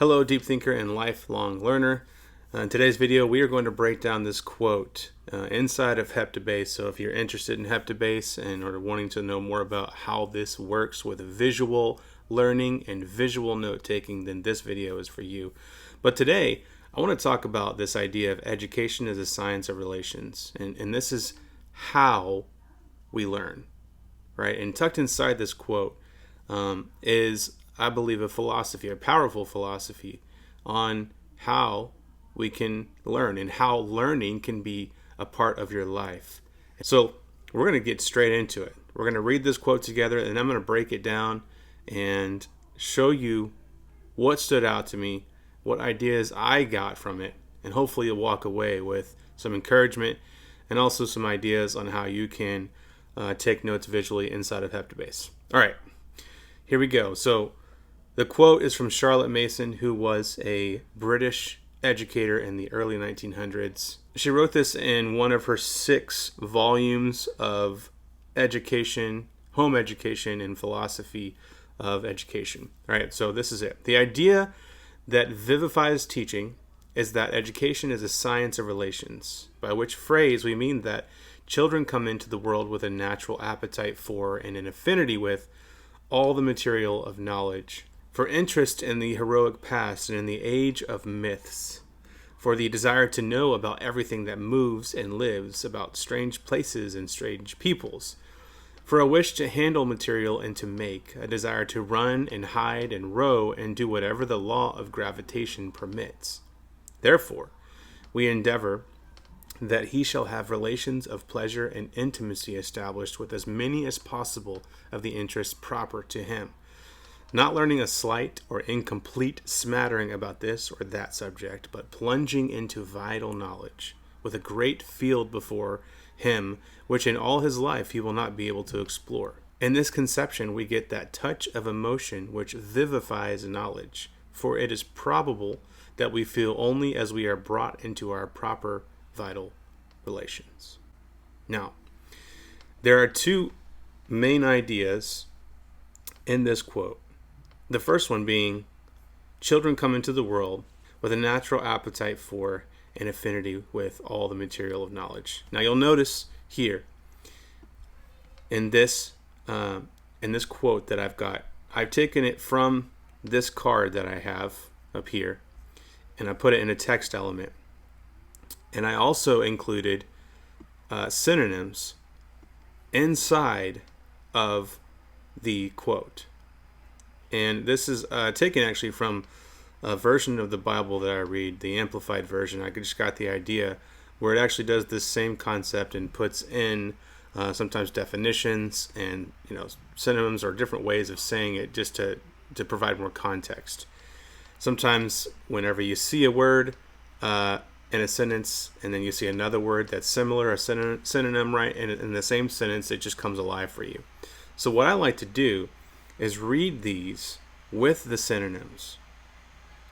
Hello, deep thinker and lifelong learner. In today's video, we are going to break down this quote inside of Heptabase. So if you're interested in Heptabase and are wanting to know more about how this works with visual learning and visual note taking, then this video is for you. But today, I want to talk about this idea of education as a science of relations. And this is how we learn, right? And tucked inside this quote is, I believe, a philosophy, a powerful philosophy on how we can learn and how learning can be a part of your life. So we're going to get straight into it. We're going to read this quote together, and I'm going to break it down and show you what stood out to me, what ideas I got from it, and hopefully you'll walk away with some encouragement and also some ideas on how you can take notes visually inside of Heptabase. All right, here we go. So the quote is from Charlotte Mason, who was a British educator in the early 1900s. She wrote this in one of her 6 volumes of education, home education, and philosophy of education. All right, so this is it. The idea that vivifies teaching is that education is a science of relations, by which phrase we mean that children come into the world with a natural appetite for and an affinity with all the material of knowledge, for interest in the heroic past and in the age of myths, for the desire to know about everything that moves and lives, about strange places and strange peoples, for a wish to handle material and to make, a desire to run and hide and row and do whatever the law of gravitation permits. Therefore, we endeavor that he shall have relations of pleasure and intimacy established with as many as possible of the interests proper to him, not learning a slight or incomplete smattering about this or that subject, but plunging into vital knowledge, with a great field before him, which in all his life he will not be able to explore. In this conception we get that touch of emotion which vivifies knowledge, for it is probable that we feel only as we are brought into our proper vital relations. Now, there are 2 main ideas in this quote. The first one being, children come into the world with a natural appetite for and affinity with all the material of knowledge. Now you'll notice here in this quote that I've got, I've taken it from this card that I have up here, and I put it in a text element. And I also included synonyms inside of the quote. And this is taken actually from a version of the Bible that I read, the Amplified version. I just got the idea where it actually does this same concept and puts in sometimes definitions and synonyms or different ways of saying it just to provide more context. Sometimes whenever you see a word in a sentence and then you see another word that's similar, a synonym, right, and in the same sentence, it just comes alive for you. So what I like to do is read these with the synonyms,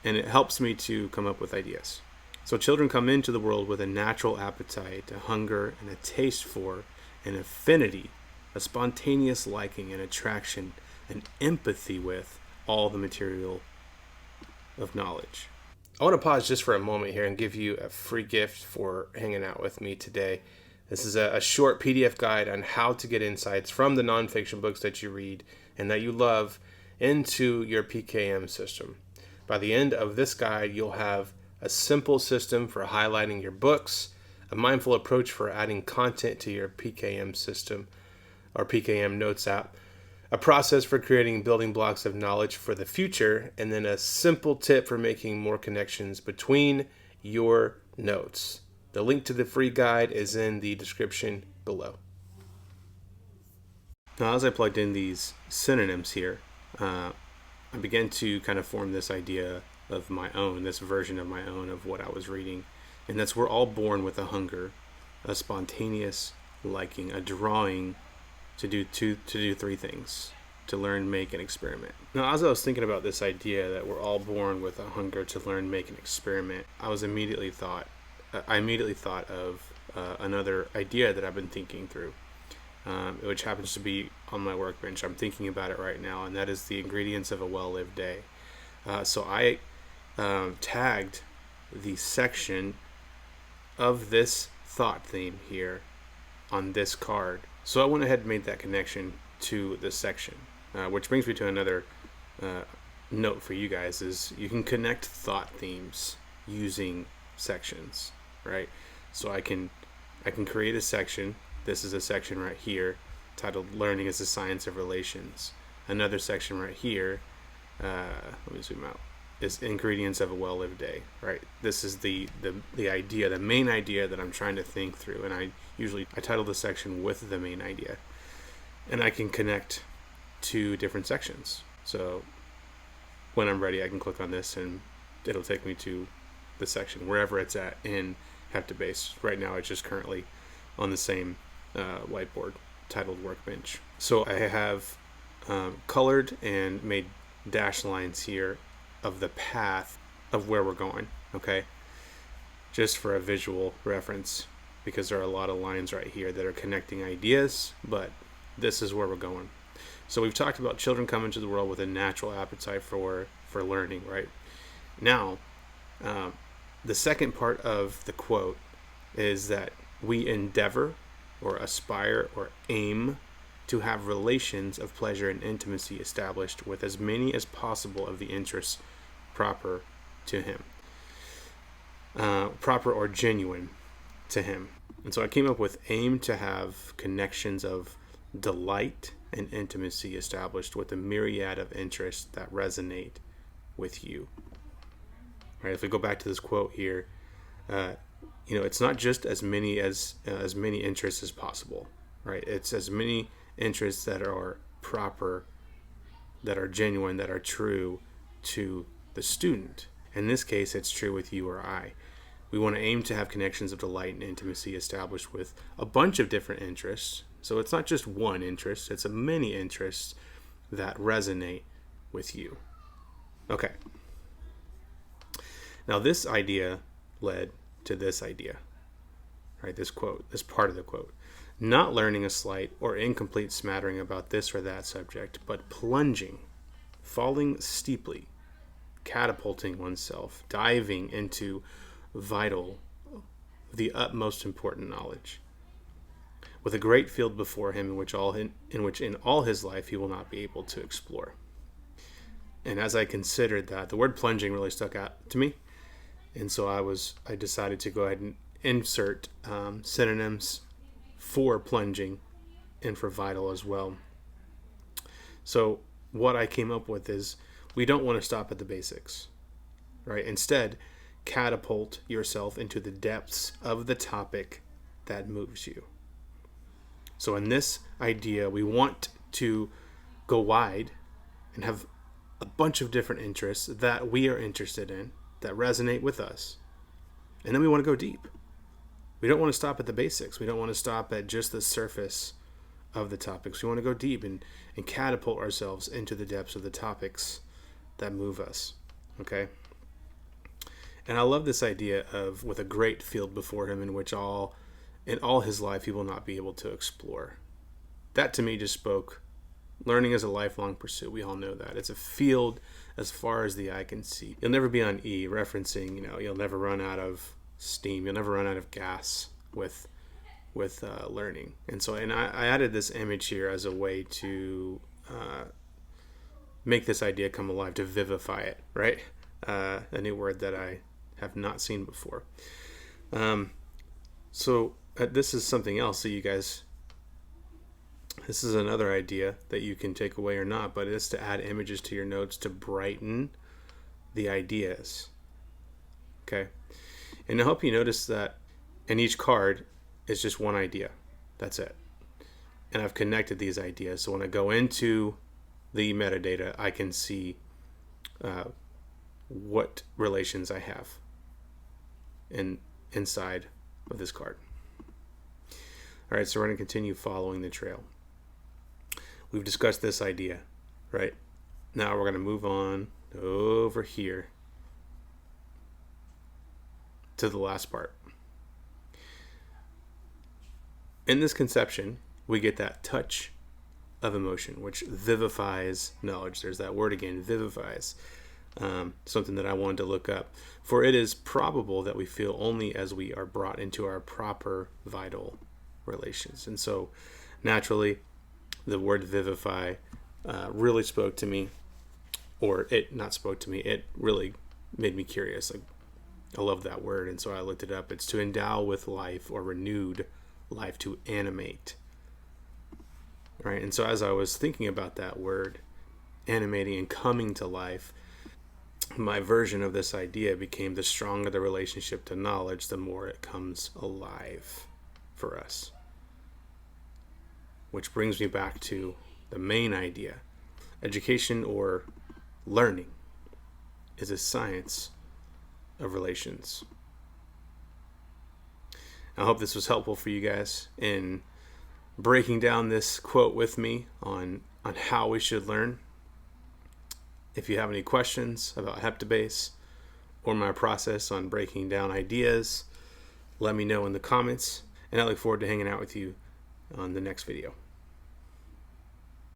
and it helps me to come up with ideas. So children come into the world with a natural appetite, a hunger, and a taste for, an affinity, a spontaneous liking and attraction, an empathy with all the material of knowledge. I want to pause just for a moment here and give you a free gift for hanging out with me today. This is a short PDF guide on how to get insights from the nonfiction books that you read and that you love into your PKM system. By the end of this guide, you'll have a simple system for highlighting your books, a mindful approach for adding content to your PKM system or PKM Notes app, a process for creating building blocks of knowledge for the future, and then a simple tip for making more connections between your notes. The link to the free guide is in the description below. Now, as I plugged in these synonyms here, I began to kind of form this idea of my own, this version of my own of what I was reading. And that's, we're all born with a hunger, a spontaneous liking, a drawing to do 3 things: to learn, make, and experiment. Now, as I was thinking about this idea that we're all born with a hunger to learn, make, and experiment, I immediately thought of another idea that I've been thinking through. Which happens to be on my workbench. I'm thinking about it right now, and that is the ingredients of a well-lived day. So I tagged the section of this thought theme here on this card. So I went ahead and made that connection to the section, which brings me to another note for you guys is you can connect thought themes using sections, right? So I can create a section. This is a section right here titled Learning is the Science of Relations. Another section right here, let me zoom out, is Ingredients of a Well-Lived Day, right? This is the idea, the main idea that I'm trying to think through, and I title the section with the main idea, and I can connect to different sections. So when I'm ready, I can click on this and it'll take me to the section wherever it's at in Heptabase. Right now it's just currently on the same whiteboard titled Workbench. So I have colored and made dash lines here of the path of where we're going, okay? Just for a visual reference, because there are a lot of lines right here that are connecting ideas, but this is where we're going. So we've talked about children come into the world with a natural appetite for learning, right? Now, the second part of the quote is that we endeavor or aspire or aim to have relations of pleasure and intimacy established with as many as possible of the interests proper to him, proper or genuine to him. And so I came up with aim to have connections of delight and intimacy established with a myriad of interests that resonate with you. Right? If we go back to this quote here, it's not just as many interests as possible, right? It's as many interests that are proper, that are genuine, that are true to the student. In this case, it's true with you or I. We want to aim to have connections of delight and intimacy established with a bunch of different interests. So it's not just one interest, it's a many interests that resonate with you. Okay. Now this idea led to this idea, right? This quote, this part of the quote. Not learning a slight or incomplete smattering about this or that subject, but plunging, falling steeply, catapulting oneself, diving into vital, the utmost important knowledge, with a great field before him in which in all his life he will not be able to explore. And as I considered that, the word plunging really stuck out to me. And so I decided to go ahead and insert synonyms for plunging and for vital as well. So what I came up with is we don't want to stop at the basics, right? Instead, catapult yourself into the depths of the topic that moves you. So in this idea, we want to go wide and have a bunch of different interests that we are interested in, that resonate with us. And then we want to go deep. We don't want to stop at the basics. We don't want to stop at just the surface of the topics. We want to go deep and catapult ourselves into the depths of the topics that move us. Okay? And I love this idea of with a great field before him in which in all his life he will not be able to explore. That to me just spoke. Learning is a lifelong pursuit. We all know that. It's a field as far as the eye can see. You'll never be on E, referencing, you'll never run out of steam. You'll never run out of gas with learning. And so, I added this image here as a way to make this idea come alive, to vivify it, right? A new word that I have not seen before. So this is something else that you guys, this is another idea that you can take away or not, but it's to add images to your notes to brighten the ideas. Okay. And to help you notice that in each card is just one idea. That's it. And I've connected these ideas. So when I go into the metadata, I can see what relations I have inside of this card. All right, so we're going to continue following the trail. We've discussed this idea, right? Now we're going to move on over here to the last part. In this conception, we get that touch of emotion, which vivifies knowledge. There's that word again, vivifies. something that I wanted to look up. For it is probable that we feel only as we are brought into our proper vital relations. And so naturally, the word vivify really spoke to me, or it not spoke to me, it really made me curious. Like, I love that word, and so I looked it up. It's to endow with life or renewed life, to animate. Right? And so as I was thinking about that word, animating and coming to life, my version of this idea became the stronger the relationship to knowledge, the more it comes alive for us. Which brings me back to the main idea. Education or learning is a science of relations. I hope this was helpful for you guys in breaking down this quote with me on how we should learn. If you have any questions about Heptabase or my process on breaking down ideas, let me know in the comments, and I look forward to hanging out with you on the next video.